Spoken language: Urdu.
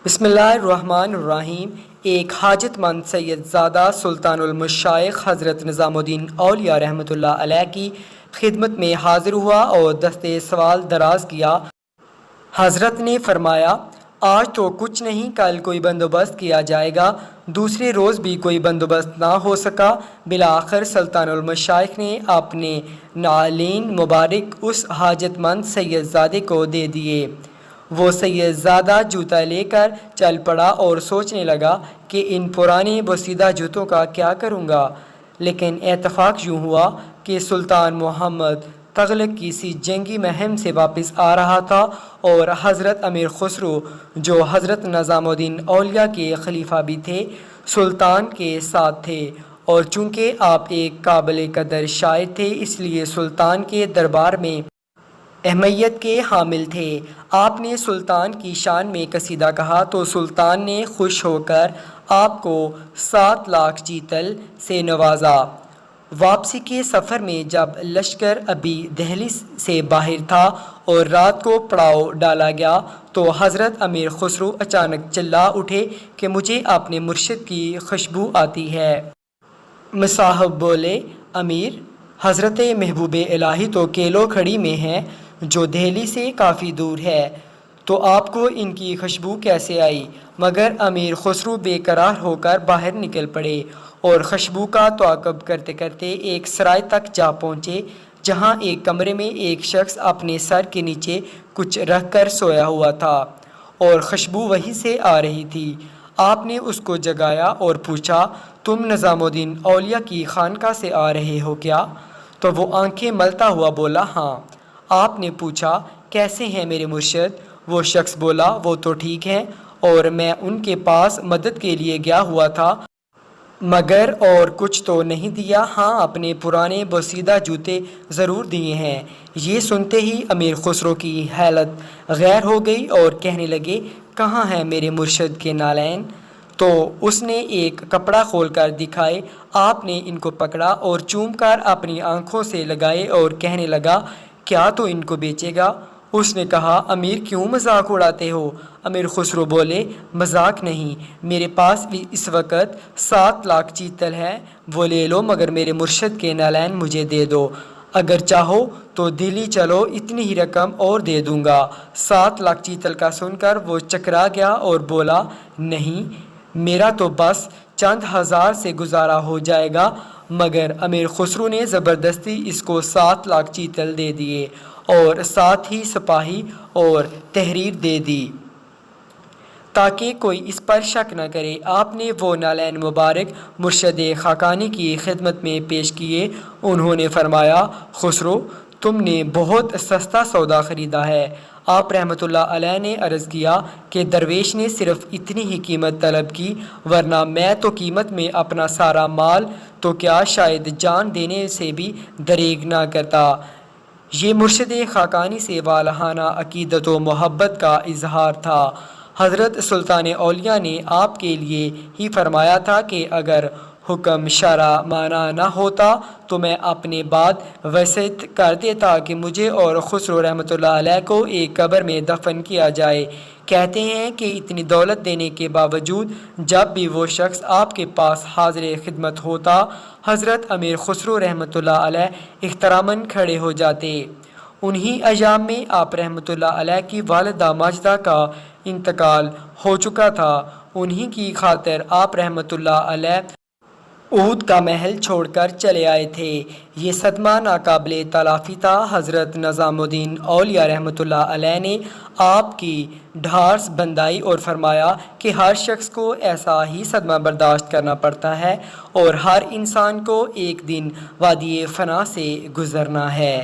بسم اللہ الرحمن الرحیم۔ ایک حاجت مند سید زادہ سلطان المشائخ حضرت نظام الدین اولیاء رحمۃ اللہ علیہ کی خدمت میں حاضر ہوا اور دستے سوال دراز کیا۔ حضرت نے فرمایا، آج تو کچھ نہیں، کل کوئی بندوبست کیا جائے گا۔ دوسرے روز بھی کوئی بندوبست نہ ہو سکا۔ بالآخر سلطان المشائخ نے اپنے نعلین مبارک اس حاجت مند سید زادے کو دے دیے۔ وہ سید زادہ جوتا لے کر چل پڑا اور سوچنے لگا کہ ان پرانے بوسیدہ جوتوں کا کیا کروں گا۔ لیکن اتفاق یوں ہوا کہ سلطان محمد تغلق کسی جنگی مہم سے واپس آ رہا تھا اور حضرت امیر خسرو، جو حضرت نظام الدین اولیاء کے خلیفہ بھی تھے، سلطان کے ساتھ تھے، اور چونکہ آپ ایک قابل قدر شاعر تھے اس لیے سلطان کے دربار میں اہمیت کے حامل تھے۔ آپ نے سلطان کی شان میں قصیدہ کہا تو سلطان نے خوش ہو کر آپ کو 7 لاکھ چیتل سے نوازا۔ واپسی کے سفر میں جب لشکر ابھی دہلی سے باہر تھا اور رات کو پڑاؤ ڈالا گیا تو حضرت امیر خسرو اچانک چلا اٹھے کہ مجھے اپنے مرشد کی خوشبو آتی ہے۔ مصاحب بولے، امیر، حضرت محبوب الہی تو کیلو کھڑی میں ہیں، جو دہلی سے کافی دور ہے، تو آپ کو ان کی خوشبو کیسے آئی؟ مگر امیر خسرو بے قرار ہو کر باہر نکل پڑے اور خوشبو کا تعاقب کرتے کرتے ایک سرائے تک جا پہنچے، جہاں ایک کمرے میں ایک شخص اپنے سر کے نیچے کچھ رکھ کر سویا ہوا تھا اور خوشبو وہیں سے آ رہی تھی۔ آپ نے اس کو جگایا اور پوچھا، تم نظام الدین اولیاء کی خانقاہ سے آ رہے ہو کیا؟ تو وہ آنکھیں ملتا ہوا بولا، ہاں۔ آپ نے پوچھا، کیسے ہیں میرے مرشد؟ وہ شخص بولا، وہ تو ٹھیک ہیں، اور میں ان کے پاس مدد کے لیے گیا ہوا تھا، مگر اور کچھ تو نہیں دیا، ہاں اپنے پرانے بوسیدہ جوتے ضرور دیے ہیں۔ یہ سنتے ہی امیر خسرو کی حالت غیر ہو گئی اور کہنے لگے، کہاں ہیں میرے مرشد کے نعلین؟ تو اس نے ایک کپڑا کھول کر دکھائے۔ آپ نے ان کو پکڑا اور چوم کر اپنی آنکھوں سے لگائے اور کہنے لگا، کیا تو ان کو بیچے گا؟ اس نے کہا، امیر کیوں مذاق اڑاتے ہو؟ امیر خسرو بولے، مذاق نہیں، میرے پاس بھی اس وقت 7 لاکھ چیتل ہے، وہ لے لو، مگر میرے مرشد کے نعلین مجھے دے دو۔ اگر چاہو تو دہلی چلو، اتنی ہی رقم اور دے دوں گا۔ 7 لاکھ چیتل کا سن کر وہ چکرا گیا اور بولا، نہیں، میرا تو بس چند ہزار سے گزارا ہو جائے گا۔ مگر امیر خسرو نے زبردستی اس کو 7 لاکھ چیتل دے دیے اور ساتھ ہی سپاہی اور تحریر دے دی تاکہ کوئی اس پر شک نہ کرے۔ آپ نے وہ نعلین مبارک مرشد خاقانی کی خدمت میں پیش کیے۔ انہوں نے فرمایا، خسرو، تم نے بہت سستا سودا خریدا ہے۔ آپ رحمۃ اللہ علیہ نے عرض کیا کہ درویش نے صرف اتنی ہی قیمت طلب کی، ورنہ میں تو قیمت میں اپنا سارا مال تو کیا شاید جان دینے سے بھی دریغ نہ کرتا۔ یہ مرشد خاقانی سے والہانہ عقیدت و محبت کا اظہار تھا۔ حضرت سلطان اولیاء نے آپ کے لیے ہی فرمایا تھا کہ اگر حکم شرع مانا نہ ہوتا تو میں اپنے بعد وصیت کر دیتا کہ مجھے اور خسرو رحمۃ اللہ علیہ کو ایک قبر میں دفن کیا جائے۔ کہتے ہیں کہ اتنی دولت دینے کے باوجود جب بھی وہ شخص آپ کے پاس حاضر خدمت ہوتا، حضرت امیر خسرو رحمۃ اللہ علیہ احتراماً کھڑے ہو جاتے۔ انہی ایام میں آپ رحمۃ اللہ علیہ کی والدہ ماجدہ کا انتقال ہو چکا تھا۔ انہی کی خاطر آپ رحمۃ اللہ علیہ اود کا محل چھوڑ کر چلے آئے تھے۔ یہ صدمہ ناقابل تلافی تھا۔ حضرت نظام الدین اولیاء رحمۃ اللہ علیہ نے آپ کی ڈھارس بندھائی اور فرمایا کہ ہر شخص کو ایسا ہی صدمہ برداشت کرنا پڑتا ہے اور ہر انسان کو ایک دن وادی فنا سے گزرنا ہے۔